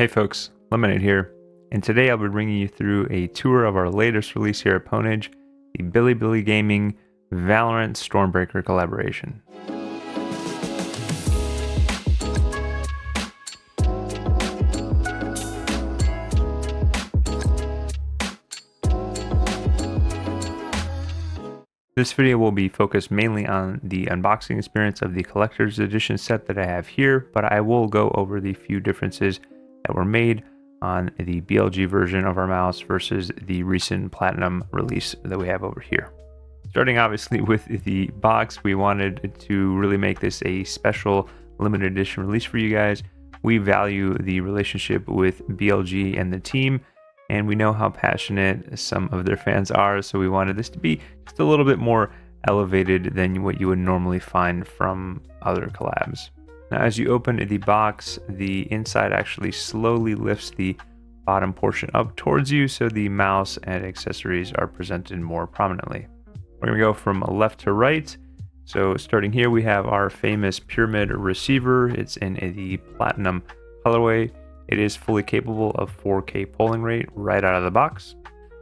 Hey folks, Lemonade here, and today I'll be bringing you through a tour of our latest release here at Pwnage, the Billy Gaming Valorant StormBreaker collaboration. This video will be focused mainly on the unboxing experience of the collector's edition set that I have here, but I will go over the few differences that were made on the BLG version of our mouse versus the recent platinum release that we have over here. Starting obviously with the box, we wanted to really make this a special limited edition release for you guys. We value the relationship with BLG and the team, and we know how passionate some of their fans are, so we wanted this to be just a little bit more elevated than what you would normally find from other collabs. Now, as you open the box, the inside actually slowly lifts the bottom portion up towards you, so the mouse and accessories are presented more prominently. We're going to go from left to right. So starting here, we have our famous pyramid receiver. It's in the platinum colorway. It is fully capable of 4K polling rate right out of the box,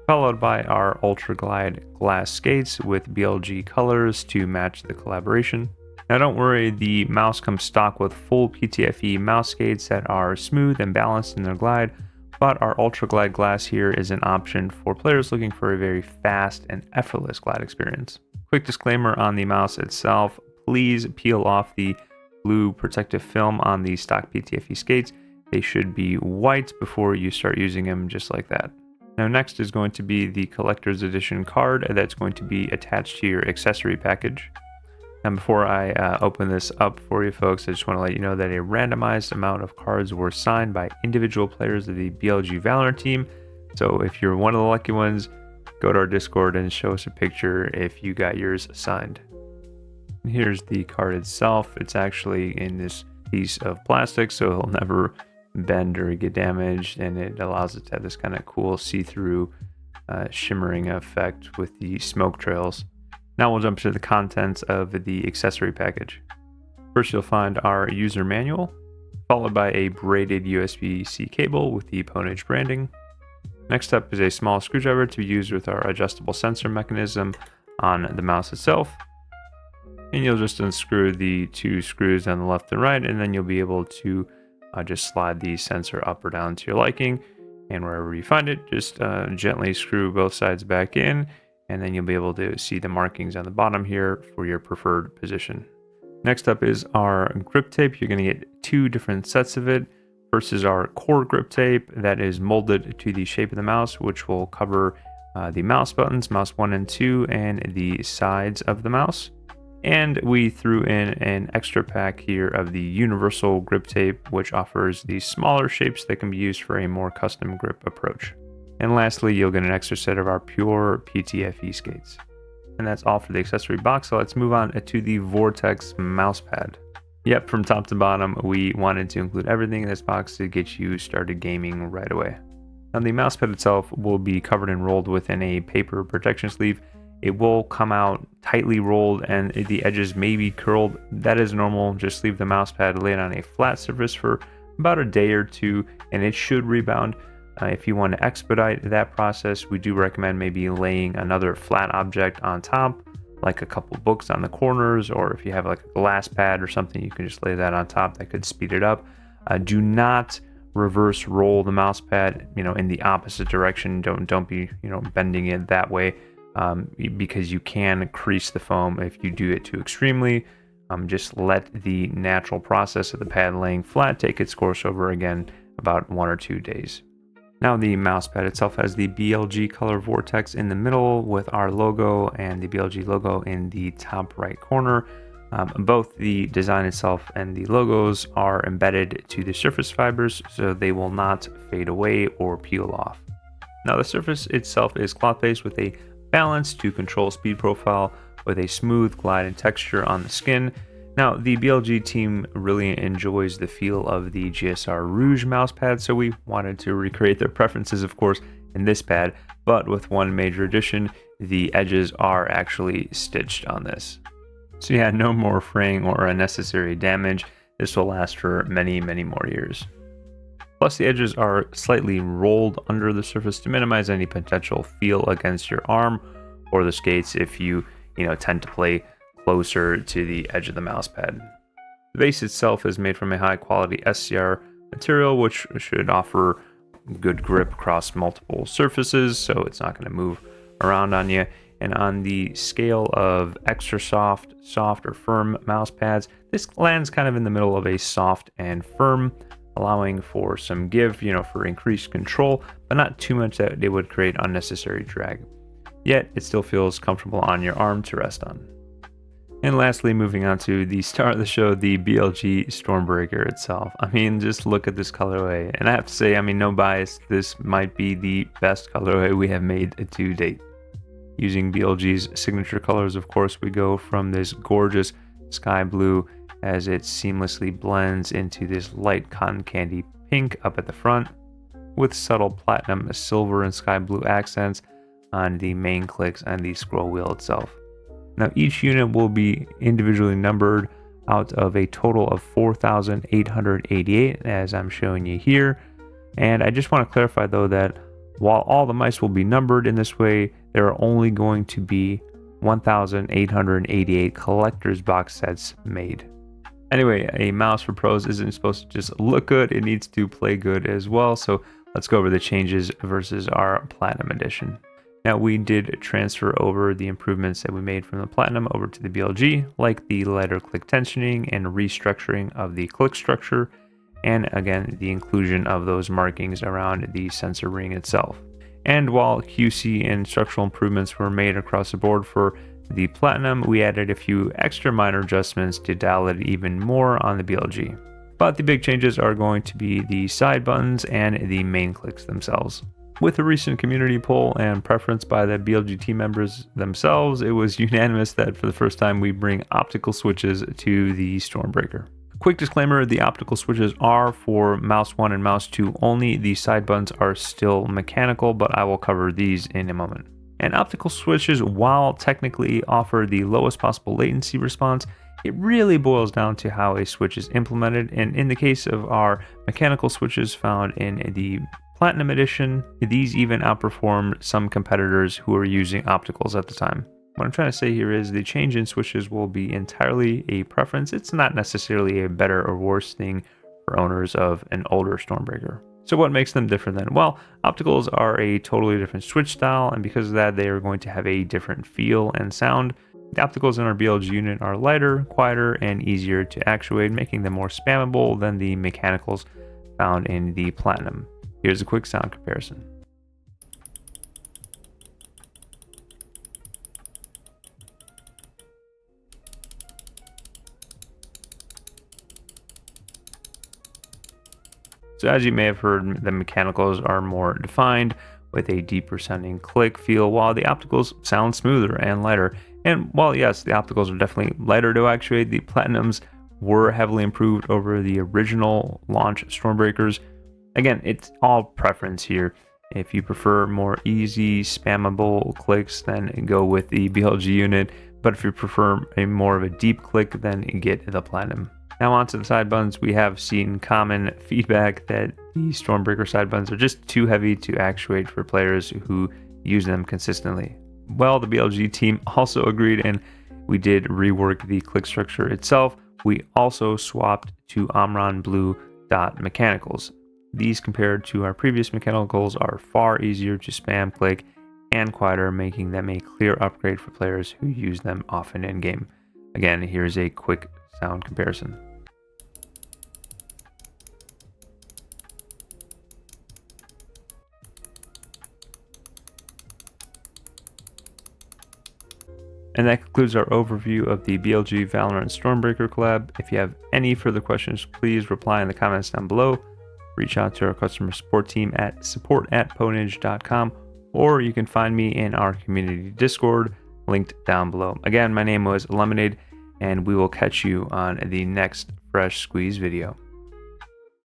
followed by our Ultra Glide glass skates with BLG colors to match the collaboration. Now don't worry, the mouse comes stock with full PTFE mouse skates that are smooth and balanced in their glide, but our Ultra Glide glass here is an option for players looking for a very fast and effortless glide experience. Quick disclaimer on the mouse itself, please peel off the blue protective film on the stock PTFE skates. They should be white before you start using them, just like that. Now next is going to be the collector's edition card that's going to be attached to your accessory package. And before I open this up for you folks, I just want to let you know that a randomized amount of cards were signed by individual players of the BLG Valorant team. So if you're one of the lucky ones, go to our Discord and show us a picture if you got yours signed. And here's the card itself. It's actually in this piece of plastic, so it'll never bend or get damaged, and it allows it to have this kind of cool see-through shimmering effect with the smoke trails. Now we'll jump to the contents of the accessory package. First, you'll find our user manual, followed by a braided USB-C cable with the Pwnage branding. Next up is a small screwdriver to be used with our adjustable sensor mechanism on the mouse itself. And you'll just unscrew the two screws on the left and right, and then you'll be able to just slide the sensor up or down to your liking. And wherever you find it, just gently screw both sides back in, and then you'll be able to see the markings on the bottom here for your preferred position. Next up is our grip tape. You're going to get two different sets of it. First is our core grip tape that is molded to the shape of the mouse, which will cover the mouse buttons, mouse 1 and 2, and the sides of the mouse. And we threw in an extra pack here of the universal grip tape, which offers these smaller shapes that can be used for a more custom grip approach. And lastly, you'll get an extra set of our pure PTFE skates. And that's all for the accessory box, so let's move on to the Vortex mousepad. Yep, from top to bottom, we wanted to include everything in this box to get you started gaming right away. Now the mousepad itself will be covered and rolled within a paper protection sleeve. It will come out tightly rolled and the edges may be curled. That is normal. Just leave the mousepad laid on a flat surface for about a day or two and it should rebound. If you want to expedite that process, we do recommend maybe laying another flat object on top, like a couple books on the corners, or if you have like a glass pad or something, you can just lay that on top. That could speed it up. Do not reverse roll the mouse pad, in the opposite direction. Don't be, bending it that way, because you can crease the foam if you do it too extremely. Just let the natural process of the pad laying flat take its course over again about 1 or 2 days. Now the mousepad itself has the BLG color vortex in the middle with our logo and the BLG logo in the top right corner. Both the design itself and the logos are embedded to the surface fibers, so they will not fade away or peel off. Now the surface itself is cloth-based with a balance to control speed profile with a smooth glide and texture on the skin. Now, the BLG team really enjoys the feel of the GSR Rouge mousepad, so we wanted to recreate their preferences, of course, in this pad, but with one major addition, the edges are actually stitched on this. So yeah, no more fraying or unnecessary damage. This will last for many, many more years. Plus, the edges are slightly rolled under the surface to minimize any potential feel against your arm or the skates if you tend to play closer to the edge of the mouse pad. The base itself is made from a high quality SCR material, which should offer good grip across multiple surfaces, so it's not going to move around on you. And on the scale of extra soft, soft, or firm mouse pads, this lands kind of in the middle of a soft and firm, allowing for some give, for increased control, but not too much that it would create unnecessary drag. Yet, it still feels comfortable on your arm to rest on. And lastly, moving on to the star of the show, the BLG StormBreaker itself. I mean, just look at this colorway. And I have to say, no bias, this might be the best colorway we have made to date. Using BLG's signature colors, of course, we go from this gorgeous sky blue as it seamlessly blends into this light cotton candy pink up at the front, with subtle platinum, silver, and sky blue accents on the main clicks and the scroll wheel itself. Now, each unit will be individually numbered out of a total of 4,888, as I'm showing you here. And I just want to clarify, though, that while all the mice will be numbered in this way, there are only going to be 1,888 collector's box sets made. Anyway, a mouse for pros isn't supposed to just look good, it needs to play good as well. So let's go over the changes versus our Platinum Edition. Now, we did transfer over the improvements that we made from the Platinum over to the BLG, like the lighter click tensioning and restructuring of the click structure, and again, the inclusion of those markings around the sensor ring itself. And while QC and structural improvements were made across the board for the Platinum, we added a few extra minor adjustments to dial it even more on the BLG. But the big changes are going to be the side buttons and the main clicks themselves. With a recent community poll and preference by the BLG team members themselves, it was unanimous that for the first time we bring optical switches to the StormBreaker. Quick disclaimer, the optical switches are for mouse 1 and mouse 2 only. The side buttons are still mechanical, but I will cover these in a moment. And optical switches, while technically offer the lowest possible latency response, it really boils down to how a switch is implemented. And in the case of our mechanical switches found in the Platinum Edition, these even outperformed some competitors who were using opticals at the time. What I'm trying to say here is the change in switches will be entirely a preference. It's not necessarily a better or worse thing for owners of an older StormBreaker. So what makes them different then? Well, opticals are a totally different switch style, and because of that, they are going to have a different feel and sound. The opticals in our BLG unit are lighter, quieter, and easier to actuate, making them more spammable than the mechanicals found in the Platinum. Here's a quick sound comparison. So as you may have heard, the mechanicals are more defined with a deeper sounding click feel, while the opticals sound smoother and lighter. And while yes, the opticals are definitely lighter to actuate, the Platinums were heavily improved over the original launch StormBreakers. Again, it's all preference here. If you prefer more easy, spammable clicks, then go with the BLG unit. But if you prefer a more of a deep click, then get the Platinum. Now onto the side buttons. We have seen common feedback that the StormBreaker side buttons are just too heavy to actuate for players who use them consistently. Well, the BLG team also agreed, and we did rework the click structure itself. We also swapped to Omron Blue Dot Mechanicals. These, compared to our previous mechanicals, are far easier to spam click and quieter, making them a clear upgrade for players who use them often in game. Again, here's a quick sound comparison. And that concludes our overview of the BLG Valorant StormBreaker collab. If you have any further questions, please reply in the comments down below. Reach out to our customer support team at support@pwnage.com, or you can find me in our community Discord, linked down below. Again, my name was Lemonade, and we will catch you on the next Fresh Squeeze video.